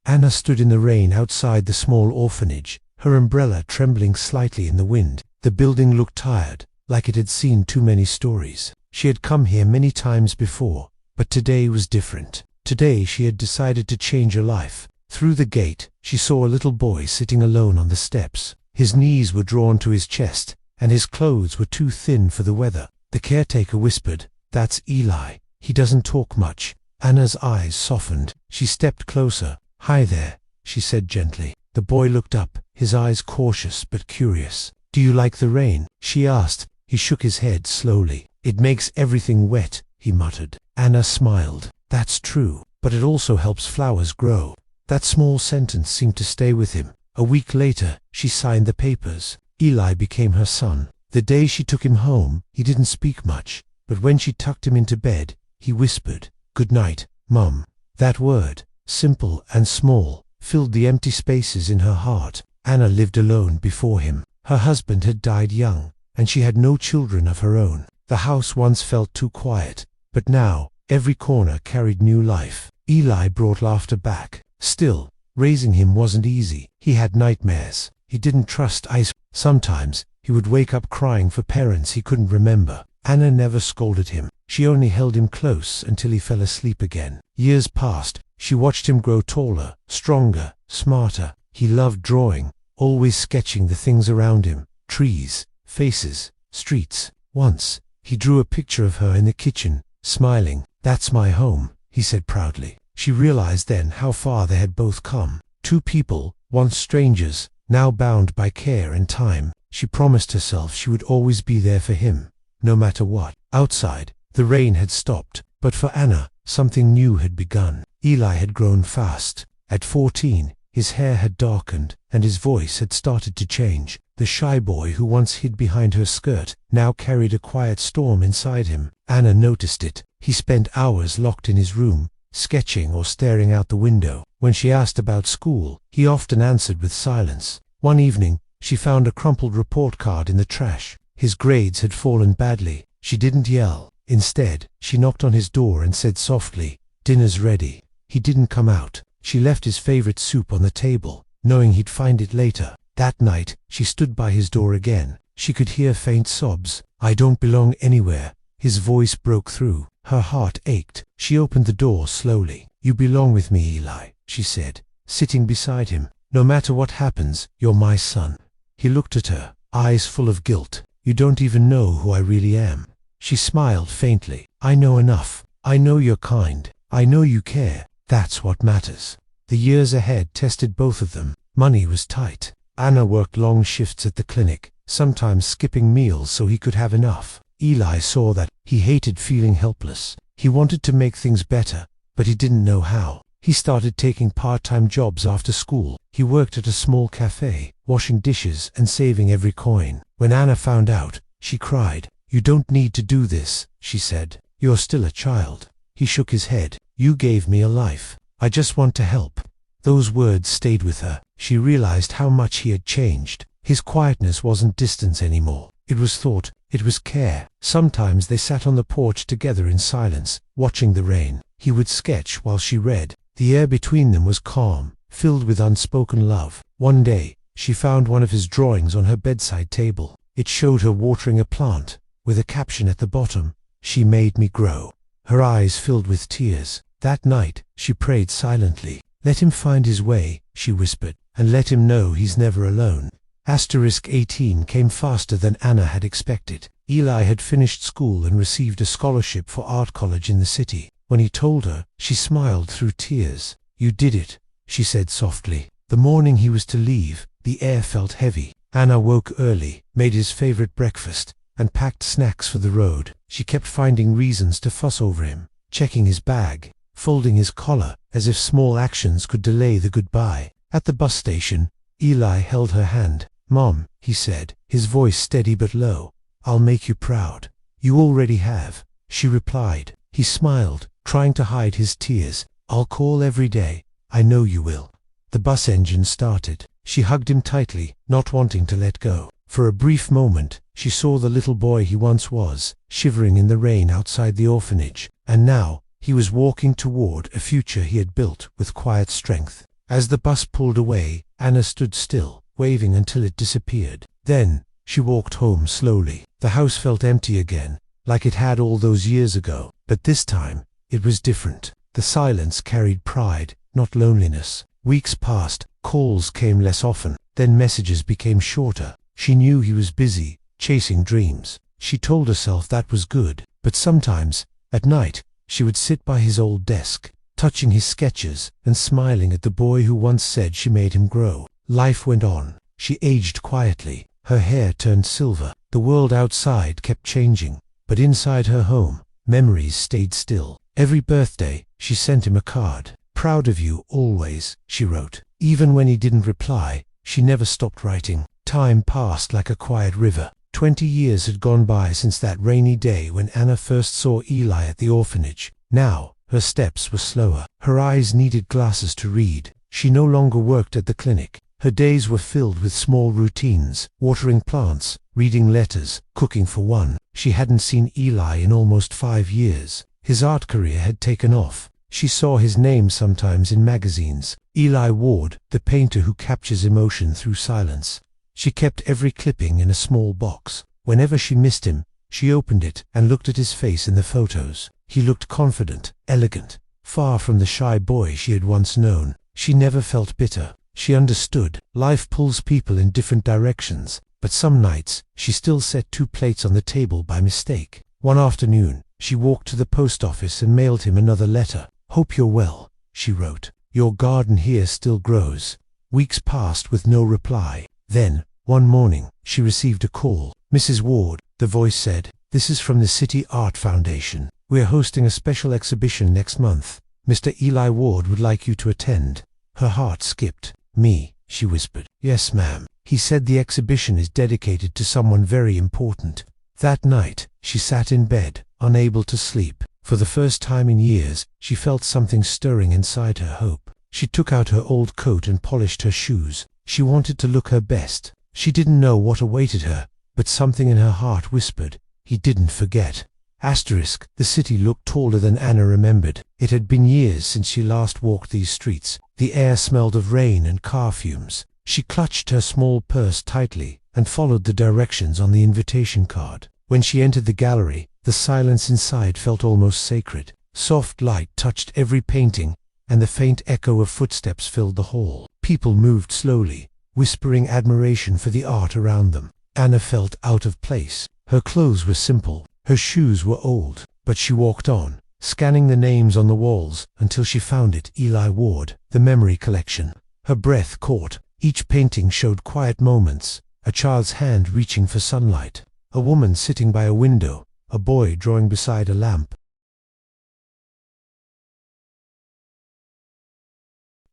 Anna stood in the rain outside the small orphanage, her umbrella trembling slightly in the wind. The building looked tired, like it had seen too many stories. She had come here many times before, but today was different. Today she had decided to change her life. Through the gate, she saw a little boy sitting alone on the steps. His knees were drawn to his chest, and his clothes were too thin for the weather. The caretaker whispered, "That's Eli. He doesn't talk much." Anna's eyes softened. She stepped closer. "Hi there," she said gently. The boy looked up, his eyes cautious but curious. "Do you like the rain?" she asked. He shook his head slowly. "It makes everything wet," he muttered. Anna smiled. "That's true, but it also helps flowers grow." That small sentence seemed to stay with him. A week later, she signed the papers. Eli became her son. The day she took him home, he didn't speak much, but when she tucked him into bed, he whispered, "Good night, Mum." That word, simple and small, filled the empty spaces in her heart. Anna lived alone before him. Her husband had died young, and she had no children of her own. The house once felt too quiet, but now, every corner carried new life. Eli brought laughter back. Still, raising him wasn't easy. He had nightmares. He didn't trust ice. Sometimes, he would wake up crying for parents he couldn't remember. Anna never scolded him. She only held him close until he fell asleep again. Years passed. She watched him grow taller, stronger, smarter. He loved drawing, always sketching the things around him: trees, faces, streets. Once, he drew a picture of her in the kitchen, smiling. "That's my home," he said proudly. She realized then how far they had both come. Two people, once strangers, now bound by care and time. She promised herself she would always be there for him, no matter what. Outside, the rain had stopped, but for Anna, something new had begun. Eli had grown fast. At 14, his hair had darkened, and his voice had started to change. The shy boy who once hid behind her skirt now carried a quiet storm inside him. Anna noticed it. He spent hours locked in his room, sketching or staring out the window. When she asked about school, he often answered with silence. One evening, she found a crumpled report card in the trash. His grades had fallen badly. She didn't yell. Instead, she knocked on his door and said softly, "Dinner's ready." He didn't come out. She left his favorite soup on the table, knowing he'd find it later. That night, she stood by his door again. She could hear faint sobs. "I don't belong anywhere." His voice broke through. Her heart ached. She opened the door slowly. "You belong with me, Eli," she said, sitting beside him. "No matter what happens, you're my son." He looked at her, eyes full of guilt. "You don't even know who I really am." She smiled faintly. "I know enough. I know you're kind. I know you care. That's what matters." The years ahead tested both of them. Money was tight. Anna worked long shifts at the clinic, sometimes skipping meals so he could have enough. Eli saw that. He hated feeling helpless. He wanted to make things better, but he didn't know how. He started taking part-time jobs after school. He worked at a small cafe, washing dishes and saving every coin. When Anna found out, she cried. "You don't need to do this," she said. "You're still a child." He shook his head. "You gave me a life. I just want to help." Those words stayed with her. She realized how much he had changed. His quietness wasn't distance anymore. It was thought. It was care. Sometimes they sat on the porch together in silence, watching the rain. He would sketch while she read. The air between them was calm, filled with unspoken love. One day, she found one of his drawings on her bedside table. It showed her watering a plant, with a caption at the bottom, "She made me grow." Her eyes filled with tears. That night, she prayed silently. "Let him find his way," she whispered, "and let him know he's never alone." *18 came faster than Anna had expected. Eli had finished school and received a scholarship for art college in the city. When he told her, she smiled through tears. "You did it," she said softly. The morning he was to leave, the air felt heavy. Anna woke early, made his favorite breakfast, and packed snacks for the road. She kept finding reasons to fuss over him, checking his bag, folding his collar, as if small actions could delay the goodbye. At the bus station, Eli held her hand. "Mom," he said, his voice steady but low, "I'll make you proud." "You already have," she replied. He smiled, trying to hide his tears. "I'll call every day. I know you will." The bus engine started. She hugged him tightly, not wanting to let go. For a brief moment, she saw the little boy he once was, shivering in the rain outside the orphanage. And now, he was walking toward a future he had built with quiet strength. As the bus pulled away, Anna stood still, waving until it disappeared. Then, she walked home slowly. The house felt empty again, like it had all those years ago. But this time, it was different. The silence carried pride, not loneliness. Weeks passed, calls came less often, then messages became shorter. She knew he was busy, chasing dreams. She told herself that was good, but sometimes, at night, she would sit by his old desk, touching his sketches and smiling at the boy who once said she made him grow. Life went on. She aged quietly. Her hair turned silver. The world outside kept changing, but inside her home, memories stayed still. Every birthday, she sent him a card. "Proud of you always," she wrote. Even when he didn't reply, she never stopped writing. Time passed like a quiet river. 20 years had gone by since that rainy day when Anna first saw Eli at the orphanage. Now, her steps were slower. Her eyes needed glasses to read. She no longer worked at the clinic. Her days were filled with small routines, watering plants, reading letters, cooking for one. She hadn't seen Eli in almost 5 years. His art career had taken off. She saw his name sometimes in magazines. Eli Ward, the painter who captures emotion through silence. She kept every clipping in a small box. Whenever she missed him, she opened it and looked at his face in the photos. He looked confident, elegant, far from the shy boy she had once known. She never felt bitter. She understood. Life pulls people in different directions, but some nights, she still set 2 plates on the table by mistake. One afternoon, she walked to the post office and mailed him another letter. "Hope you're well," she wrote. "Your garden here still grows." Weeks passed with no reply. Then, one morning, she received a call. "Mrs. Ward," the voice said, "this is from the City Art Foundation. We're hosting a special exhibition next month. Mr. Eli Ward would like you to attend." Her heart skipped. "Me," she whispered. "Yes, ma'am. He said the exhibition is dedicated to someone very important." That night, she sat in bed, unable to sleep. For the first time in years, she felt something stirring inside her. Hope. She took out her old coat and polished her shoes. She wanted to look her best. She didn't know what awaited her, but something in her heart whispered, he didn't forget. The city looked taller than Anna remembered. It had been years since she last walked these streets. The air smelled of rain and car fumes. She clutched her small purse tightly and followed the directions on the invitation card. When she entered the gallery, the silence inside felt almost sacred. Soft light touched every painting, and the faint echo of footsteps filled the hall. People moved slowly, whispering admiration for the art around them. Anna felt out of place. Her clothes were simple. Her shoes were old, but she walked on, scanning the names on the walls until she found it. Eli Ward, the memory collection. Her breath caught. Each painting showed quiet moments, a child's hand reaching for sunlight, a woman sitting by a window, a boy drawing beside a lamp.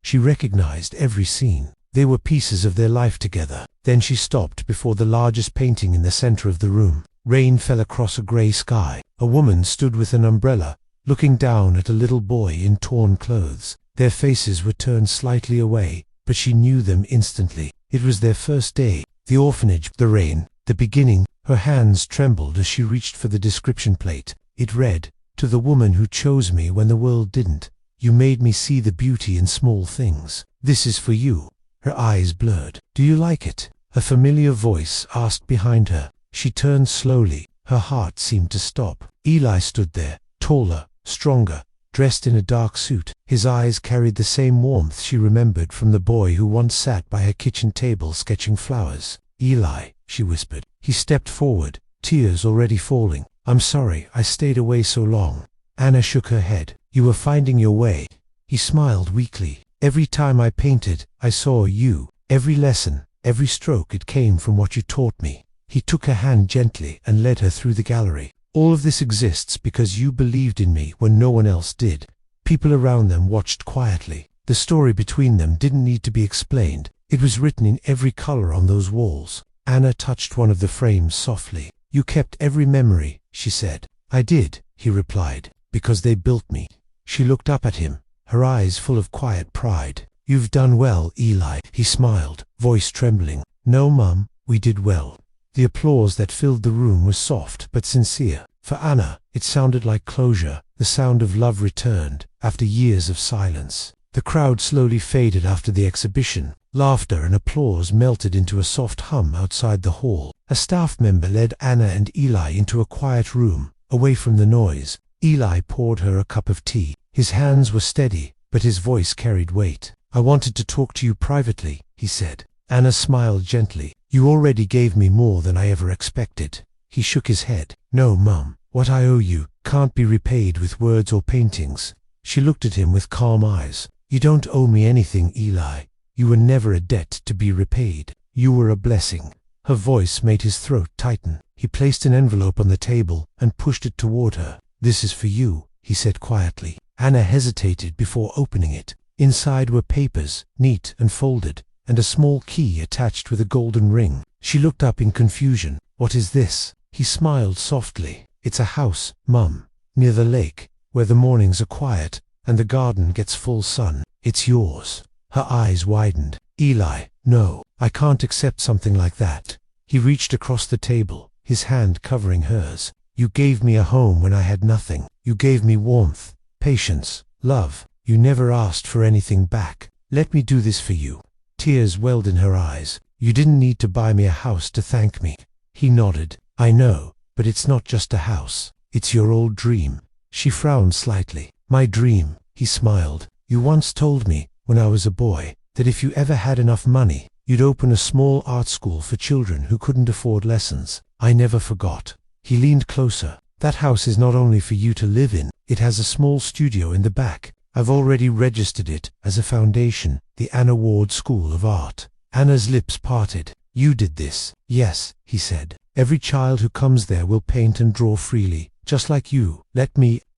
She recognized every scene. They were pieces of their life together. Then she stopped before the largest painting in the center of the room. Rain fell across a gray sky. A woman stood with an umbrella, looking down at a little boy in torn clothes. Their faces were turned slightly away, but she knew them instantly. It was their first day. The orphanage, the rain, the beginning. Her hands trembled as she reached for the description plate. It read, "To the woman who chose me when the world didn't. You made me see the beauty in small things. This is for you." Her eyes blurred. "Do you like it?" A familiar voice asked behind her. She turned slowly. Her heart seemed to stop. Eli stood there, taller, stronger, dressed in a dark suit. His eyes carried the same warmth she remembered from the boy who once sat by her kitchen table sketching flowers. "Eli," she whispered. He stepped forward, tears already falling. "I'm sorry I stayed away so long." Anna shook her head. "You were finding your way." He smiled weakly. "Every time I painted, I saw you. Every lesson, every stroke, it came from what you taught me." He took her hand gently and led her through the gallery. "All of this exists because you believed in me when no one else did." People around them watched quietly. The story between them didn't need to be explained. It was written in every color on those walls. Anna touched one of the frames softly. "You kept every memory," she said. "I did," he replied, "because they built me." She looked up at him, her eyes full of quiet pride. "You've done well, Eli," he smiled, voice trembling. "No, Mum, we did well." The applause that filled the room was soft but sincere. For Anna, it sounded like closure. The sound of love returned after years of silence. The crowd slowly faded after the exhibition. Laughter and applause melted into a soft hum outside the hall. A staff member led Anna and Eli into a quiet room, away from the noise. Eli poured her a cup of tea. His hands were steady, but his voice carried weight. "I wanted to talk to you privately," he said. Anna smiled gently. "You already gave me more than I ever expected." He shook his head. "No, Mum. What I owe you can't be repaid with words or paintings." She looked at him with calm eyes. "You don't owe me anything, Eli. You were never a debt to be repaid. You were a blessing." Her voice made his throat tighten. He placed an envelope on the table and pushed it toward her. "This is for you," he said quietly. Anna hesitated before opening it. Inside were papers, neat and folded, and a small key attached with a golden ring. She looked up in confusion. "What is this?" He smiled softly. "It's a house, Mum, near the lake, where the mornings are quiet and the garden gets full sun. It's yours." Her eyes widened. "Eli, no, I can't accept something like that." He reached across the table, his hand covering hers. "You gave me a home when I had nothing. You gave me warmth, patience, love. You never asked for anything back. Let me do this for you." Tears welled in her eyes. "You didn't need to buy me a house to thank me." He nodded. "I know, but it's not just a house. It's your old dream." She frowned slightly. "My dream," he smiled. "You once told me, when I was a boy, that if you ever had enough money, you'd open a small art school for children who couldn't afford lessons. I never forgot." He leaned closer. "That house is not only for you to live in, it has a small studio in the back. I've already registered it as a foundation, the Anna Ward School of Art." Anna's lips parted. "You did this?" "Yes," he said. "Every child who comes there will paint and draw freely, just like you.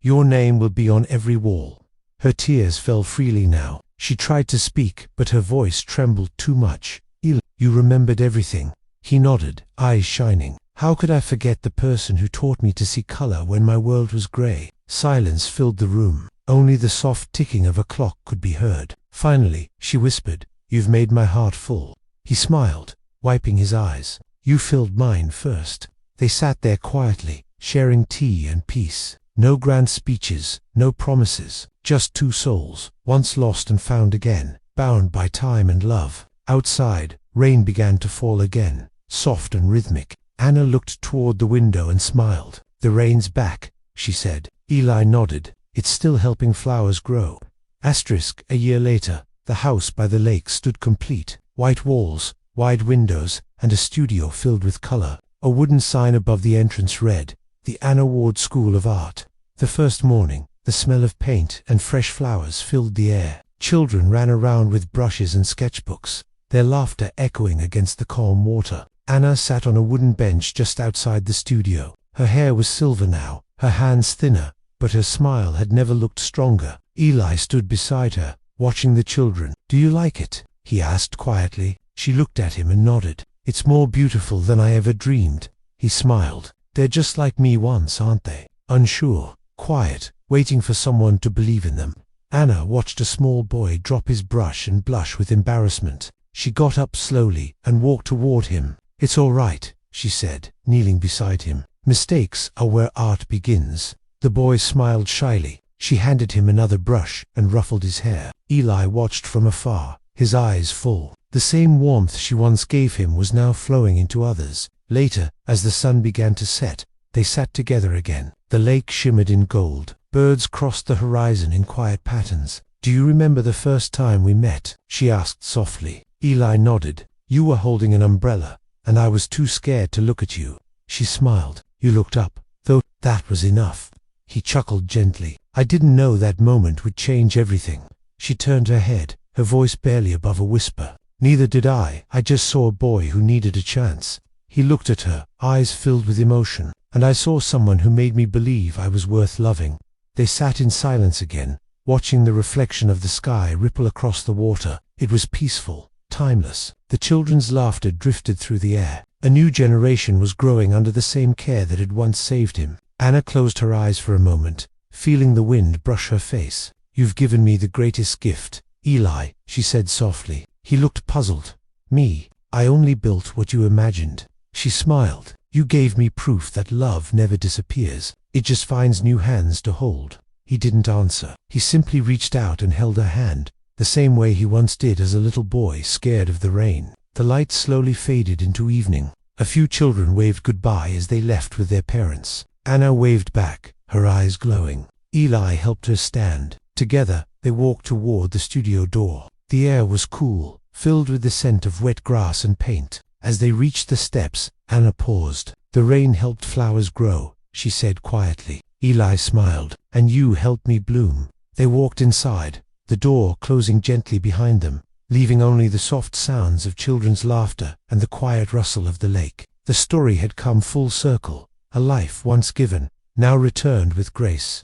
Your name will be on every wall." Her tears fell freely now. She tried to speak, but her voice trembled too much. "You remembered everything." He nodded, eyes shining. "How could I forget the person who taught me to see color when my world was gray?" Silence filled the room. Only the soft ticking of a clock could be heard. Finally, she whispered, "You've made my heart full." He smiled, wiping his eyes. "You filled mine first." They sat there quietly, sharing tea and peace. No grand speeches, no promises, just two souls, once lost and found again, bound by time and love. Outside, rain began to fall again, soft and rhythmic. Anna looked toward the window and smiled. "The rain's back," she said. Eli nodded. "It's still helping flowers grow." A year later, the house by the lake stood complete. White walls, wide windows, and a studio filled with color. A wooden sign above the entrance read, "The Anna Ward School of Art." The first morning, the smell of paint and fresh flowers filled the air. Children ran around with brushes and sketchbooks, their laughter echoing against the calm water. Anna sat on a wooden bench just outside the studio. Her hair was silver now, her hands thinner, but her smile had never looked stronger. Eli stood beside her, watching the children. "Do you like it?" he asked quietly. She looked at him and nodded. "It's more beautiful than I ever dreamed." He smiled. "They're just like me once, aren't they? Unsure, quiet, waiting for someone to believe in them." Anna watched a small boy drop his brush and blush with embarrassment. She got up slowly and walked toward him. "It's all right," she said, kneeling beside him. "Mistakes are where art begins." The boy smiled shyly. She handed him another brush and ruffled his hair. Eli watched from afar, his eyes full. The same warmth she once gave him was now flowing into others. Later, as the sun began to set, they sat together again. The lake shimmered in gold. Birds crossed the horizon in quiet patterns. "Do you remember the first time we met?" she asked softly. Eli nodded. "You were holding an umbrella, and I was too scared to look at you." She smiled. "You looked up, though that was enough." He chuckled gently. "I didn't know that moment would change everything." She turned her head, her voice barely above a whisper. "Neither did I. I just saw a boy who needed a chance." He looked at her, eyes filled with emotion. "And I saw someone who made me believe I was worth loving." They sat in silence again, watching the reflection of the sky ripple across the water. It was peaceful, timeless. The children's laughter drifted through the air. A new generation was growing under the same care that had once saved him. Anna closed her eyes for a moment, feeling the wind brush her face. "You've given me the greatest gift, Eli," she said softly. He looked puzzled. "Me? I only built what you imagined." She smiled. "You gave me proof that love never disappears. It just finds new hands to hold." He didn't answer. He simply reached out and held her hand, the same way he once did as a little boy scared of the rain. The light slowly faded into evening. A few children waved goodbye as they left with their parents. Anna waved back, her eyes glowing. Eli helped her stand. Together, they walked toward the studio door. The air was cool, filled with the scent of wet grass and paint. As they reached the steps, Anna paused. "The rain helped flowers grow," she said quietly. Eli smiled. "And you helped me bloom." They walked inside, the door closing gently behind them, leaving only the soft sounds of children's laughter and the quiet rustle of the lake. The story had come full circle. A life once given, now returned with grace.